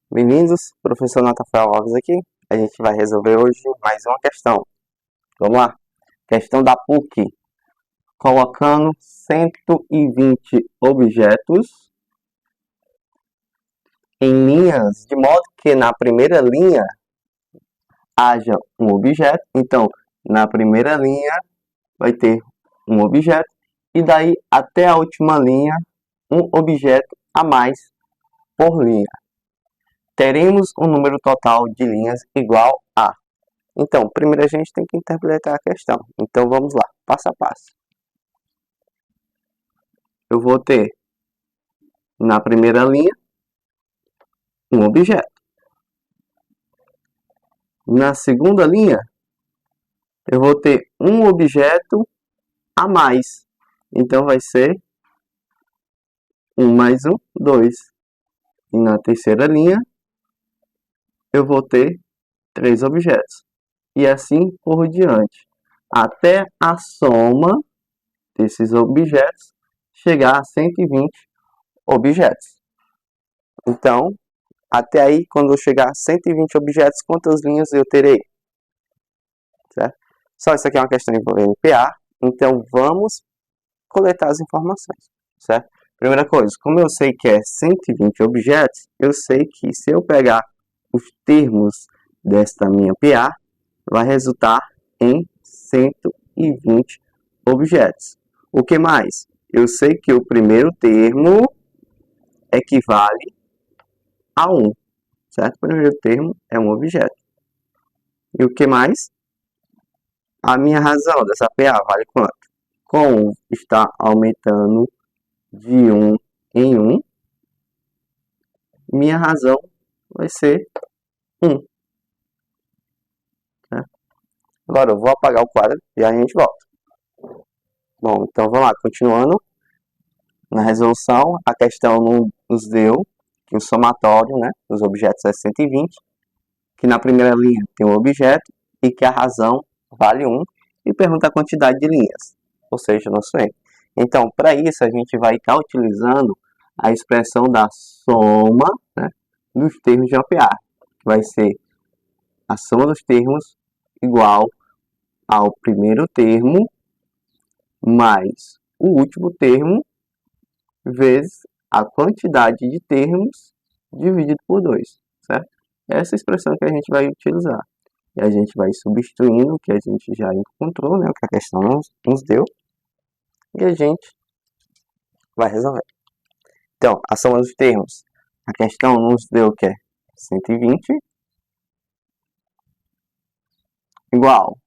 Bem-vindos, professor Natafael Alves aqui. A gente vai resolver hoje mais uma questão. Vamos lá? Questão da PUC. Colocando 120 objetos em linhas, de modo que na primeira linha haja um objeto. Então, na primeira linha vai ter um objeto e daí até a última linha um objeto a mais por linha. Teremos um número total de linhas igual a. Então, primeiro a gente tem que interpretar a questão. Então, vamos lá, passo a passo. Eu vou ter, na primeira linha, um objeto. Na segunda linha, eu vou ter um objeto a mais. Então, vai ser 1 mais 1, 2. E na terceira linha, eu vou ter 3 objetos. E assim por diante. Até a soma desses objetos chegar a 120 objetos. Então, até aí, quando eu chegar a 120 objetos, quantas linhas eu terei? Certo? Só isso aqui é uma questão envolvendo PA, então vamos coletar as informações. Certo? Primeira coisa, como eu sei que é 120 objetos, eu sei que se eu pegar os termos desta minha PA, vai resultar em 120 objetos. O que mais? Eu sei que o primeiro termo equivale a 1, certo? O primeiro termo é um objeto. E o que mais? A minha razão dessa PA vale quanto? Como está aumentando de 1 em 1, minha razão vai ser 1. Certo? Agora eu vou apagar o quadro e a gente volta. Bom, então vamos lá, continuando. Na resolução, a questão nos deu que o somatório, né, dos objetos é 120, que na primeira linha tem um objeto e que a razão vale 1 e pergunta a quantidade de linhas, ou seja, nosso N. Então, para isso, a gente vai estar utilizando a expressão da soma, né, dos termos de uma PA, que vai ser a soma dos termos igual ao primeiro termo mais o último termo vezes a quantidade de termos dividido por 2, certo? Essa expressão que a gente vai utilizar. E a gente vai substituindo o que a gente já encontrou, né, o que a questão nos deu, e a gente vai resolver. Então, a soma dos termos. A questão nos deu que é 120 igual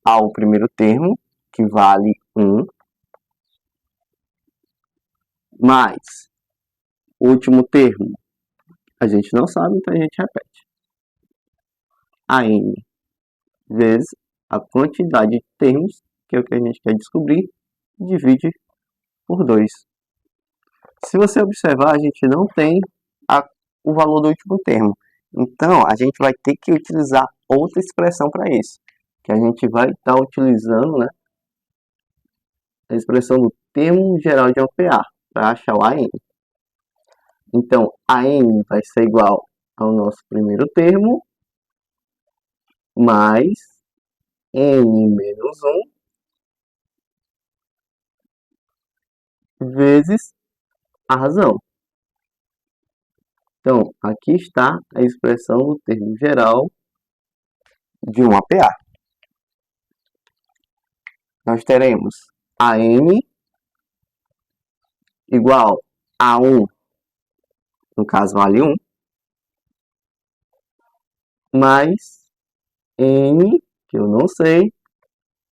ao primeiro termo, que vale 1, mais o último termo, a gente não sabe, então a gente repete. A n vezes a quantidade de termos, que é o que a gente quer descobrir, divide por 2. Se você observar, a gente não tem o valor do último termo. Então, a gente vai ter que utilizar outra expressão para isso. Que a gente vai estar utilizando, né, a expressão do termo geral de uma PA, para achar o AN. Então, AN vai ser igual ao nosso primeiro termo, mais N menos 1, vezes a razão. Então, aqui está a expressão do termo geral de uma PA. Nós teremos a n igual a 1, no caso vale 1, mais n, que eu não sei,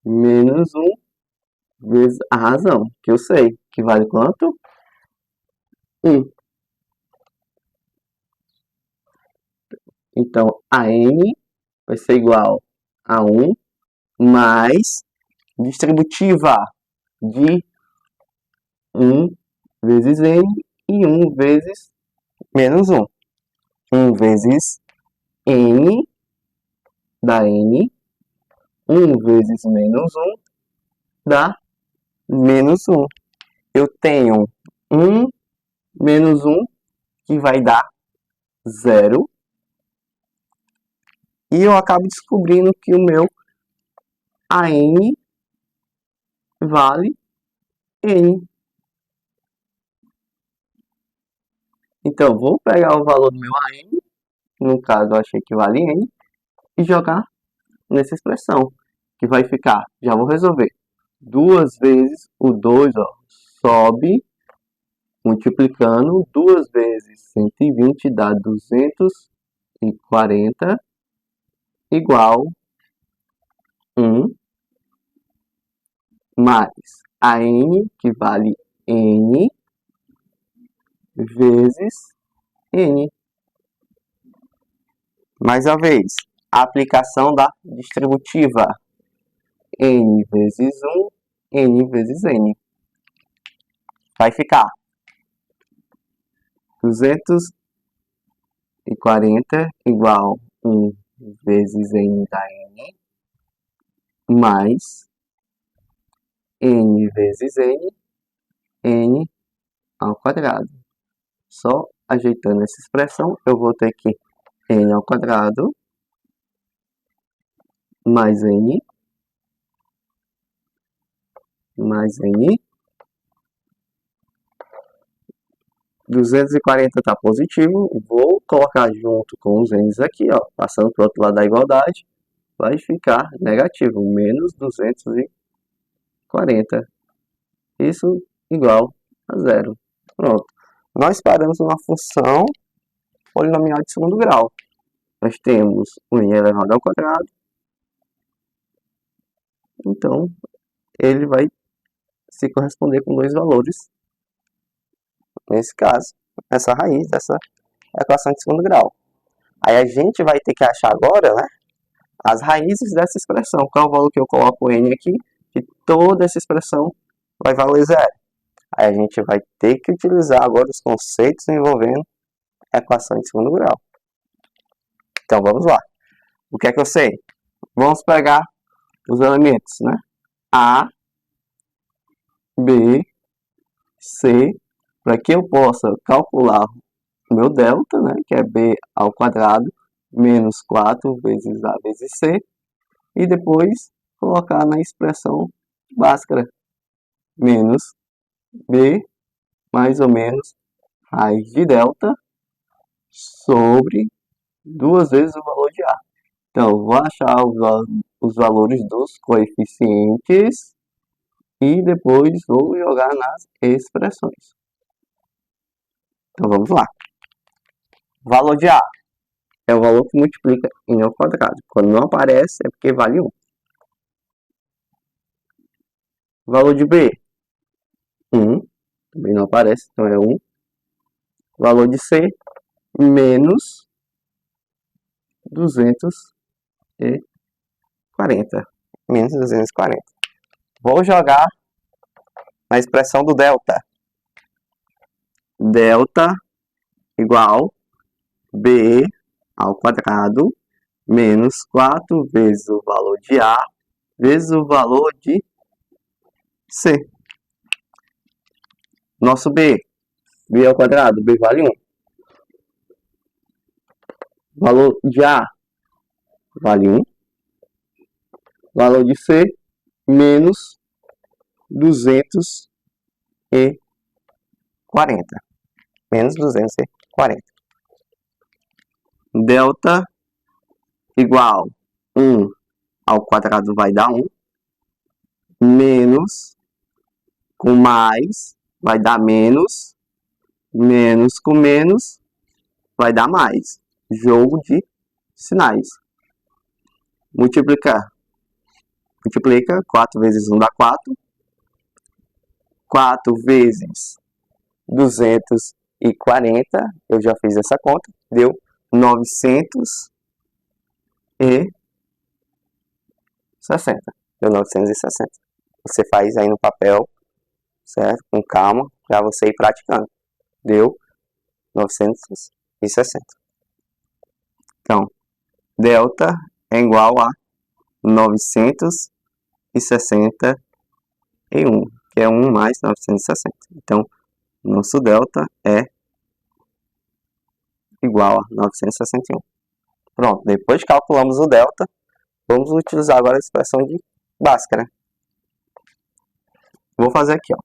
menos 1, vezes a razão, que eu sei, que vale quanto? 1. Então, a n vai ser igual a 1 mais distributiva de 1 vezes n e 1 vezes menos 1. 1 vezes n dá n, 1 vezes menos 1 dá menos 1. Eu tenho 1 menos 1, que vai dar 0. E eu acabo descobrindo que o meu AN vale N. Então, vou pegar o valor do meu AN, no caso eu achei que vale N, e jogar nessa expressão, que vai ficar, já vou resolver, 2 vezes o 2, ó, sobe, multiplicando, 2 vezes 120 dá 240, igual 1, mais a N, que vale N, vezes N. Mais uma vez, a aplicação da distributiva. N vezes 1, N vezes N. Vai ficar 240 igual 1 vezes N da N, mais N vezes N, N ao quadrado. Só ajeitando essa expressão, eu vou ter que N ao quadrado mais N 240 está positivo, vou colocar junto com os N's aqui, ó, passando para o outro lado da igualdade, vai ficar negativo, menos 240. Isso igual a 0. Pronto. Nós paramos uma função polinomial de segundo grau. Nós temos o n elevado ao quadrado. Então, ele vai se corresponder com dois valores. Nesse caso, essa raiz dessa equação de segundo grau. Aí a gente vai ter que achar agora, né, as raízes dessa expressão. Qual é o valor que eu coloco n aqui? Que toda essa expressão vai valer 0. Aí a gente vai ter que utilizar agora os conceitos envolvendo a equação de segundo grau. Então vamos lá. O que é que eu sei? Vamos pegar os elementos, né? A, B, C, para que eu possa calcular o meu delta, né, que é b ao quadrado menos 4 vezes a vezes c, e depois colocar na expressão básica, menos b mais ou menos raiz de delta sobre 2 vezes o valor de a. Então, vou achar os valores dos coeficientes e depois vou jogar nas expressões. Então, vamos lá. Valor de a é o valor que multiplica n ao quadrado. Quando não aparece, é porque vale 1. Valor de b, 1. Também não aparece, então é 1. Valor de c, menos 240. Menos 240. Vou jogar na expressão do delta. Delta igual b ao quadrado menos 4 vezes o valor de a vezes o valor de c. Nosso b ao quadrado, b vale 1. Valor de a vale 1. Valor de c, menos 240. Menos 240. Delta igual 1 ao quadrado vai dar 1. Menos com mais vai dar menos. Menos com menos vai dar mais. Jogo de sinais. Multiplicar. Multiplica. 4 vezes 1 dá 4. 4 vezes 240. Eu já fiz essa conta. Deu 960. Deu 960. Você faz aí no papel, certo? Com calma, para você ir praticando. Deu 960. Então, delta é igual a 961, que é 1 mais 960. Então, nosso delta é igual a 961. Pronto, depois que calculamos o delta, vamos utilizar agora a expressão de Bhaskara. Vou fazer aqui, ó.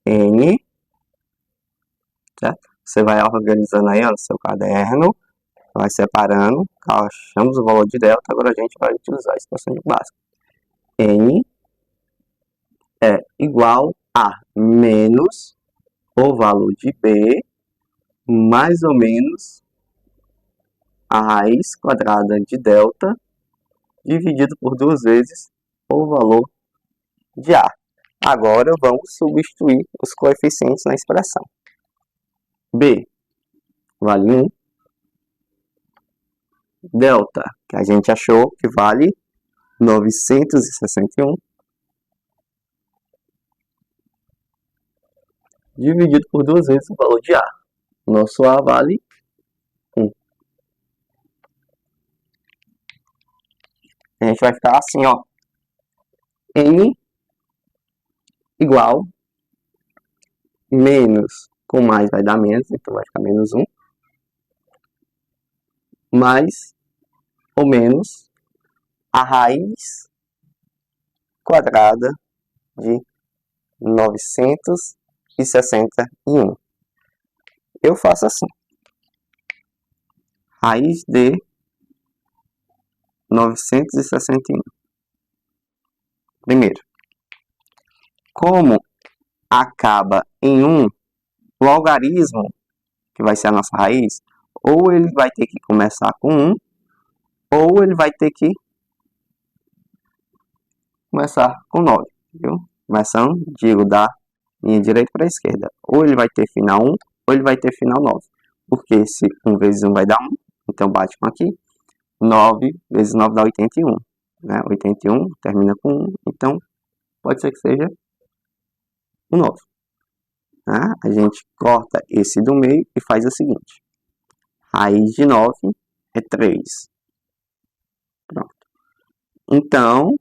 N, certo? Você vai organizando aí, ó, no seu caderno, vai separando, achamos o valor de delta, agora a gente vai utilizar a expressão de Bhaskara. N é igual a menos o valor de B mais ou menos a raiz quadrada de delta dividido por 2 vezes o valor de A. Agora vamos substituir os coeficientes na expressão. B vale 1. Delta, que a gente achou que vale 961. Dividido por 2 vezes o valor de A. Nosso A vale 1. A gente vai ficar assim, ó. N igual menos, com mais vai dar menos, então vai ficar menos 1. Mais ou menos a raiz quadrada de 961. Eu faço assim. Raiz de 961. Primeiro, como acaba em 1, o algarismo, que vai ser a nossa raiz, ou ele vai ter que começar com 1, ou ele vai ter que começar com 9, viu? Começando, digo, da linha direita para a esquerda. Ou ele vai ter final 1, ou ele vai ter final 9. Porque se 1 vezes 1 vai dar 1, então bate com aqui. 9 vezes 9 dá 81. Né? 81 termina com 1, então pode ser que seja o 9. Tá? A gente corta esse do meio e faz o seguinte. Raiz de 9 é 3. Pronto. Então,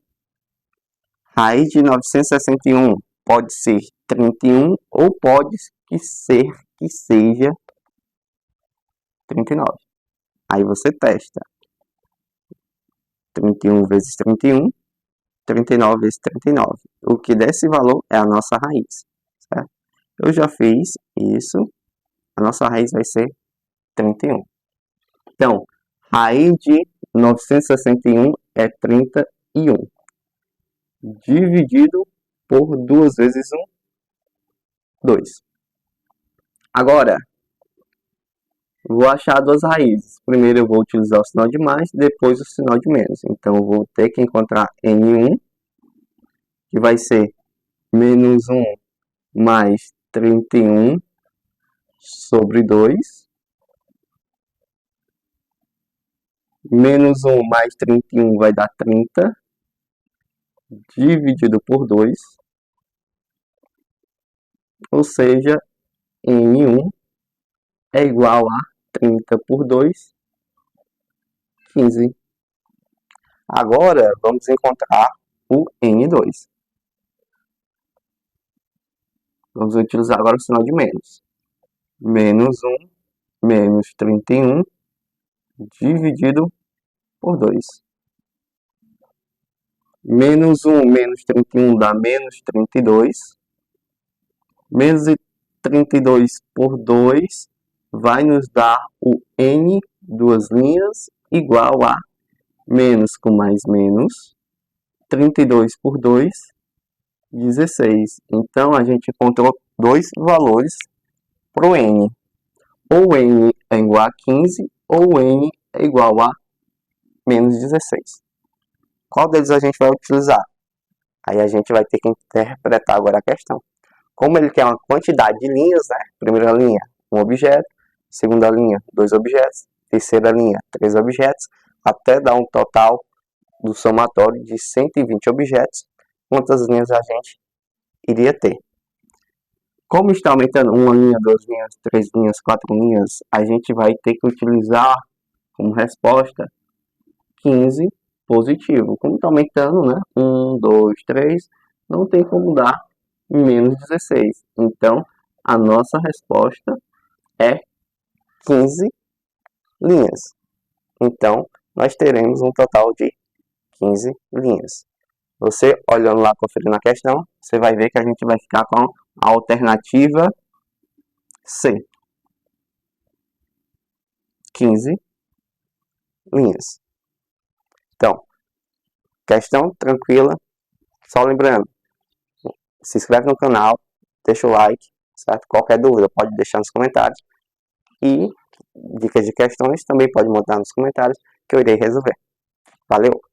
raiz de 961 pode ser 31 ou pode ser que seja 39. Aí você testa. 31 vezes 31, 39 vezes 39. O que der esse valor é a nossa raiz. Certo? Eu já fiz isso. A nossa raiz vai ser 31. Então, raiz de 961 é 31. Dividido por 2 vezes 1, 2. Agora, vou achar duas raízes. Primeiro eu vou utilizar o sinal de mais, depois o sinal de menos. Então, eu vou ter que encontrar N1, que vai ser menos 1 mais 31 sobre 2. Menos 1 mais 31 vai dar 30, dividido por 2. Ou seja, N1 é igual a 30 por 2, 15. Agora, vamos encontrar o N2. Vamos utilizar agora o sinal de menos. Menos 1 menos 31 dividido por 2. Menos 1 menos 31 dá menos 32. Menos 32 por 2 vai nos dar o N, duas linhas, igual a menos com mais menos, 32 por 2, 16. Então, a gente encontrou dois valores para o N. Ou N é igual a 15, ou N é igual a menos 16. Qual deles a gente vai utilizar? Aí a gente vai ter que interpretar agora a questão. Como ele quer uma quantidade de linhas, né? Primeira linha, um objeto. Segunda linha, 2 objetos. Terceira linha, 3 objetos. Até dar um total do somatório de 120 objetos. Quantas linhas a gente iria ter? Como está aumentando uma linha, 2 linhas, 3 linhas, 4 linhas, a gente vai ter que utilizar como resposta 15 positivo. Como está aumentando, né? 1, 2, 3, não tem como dar menos 16. Então, a nossa resposta é 15 linhas. Então, nós teremos um total de 15 linhas. Você, olhando lá, conferindo a questão, você vai ver que a gente vai ficar com a alternativa C. 15 linhas. Então, questão tranquila. Só lembrando, se inscreve no canal, deixa o like, certo? Qualquer dúvida pode deixar nos comentários. E dicas de questões também pode mandar nos comentários que eu irei resolver. Valeu!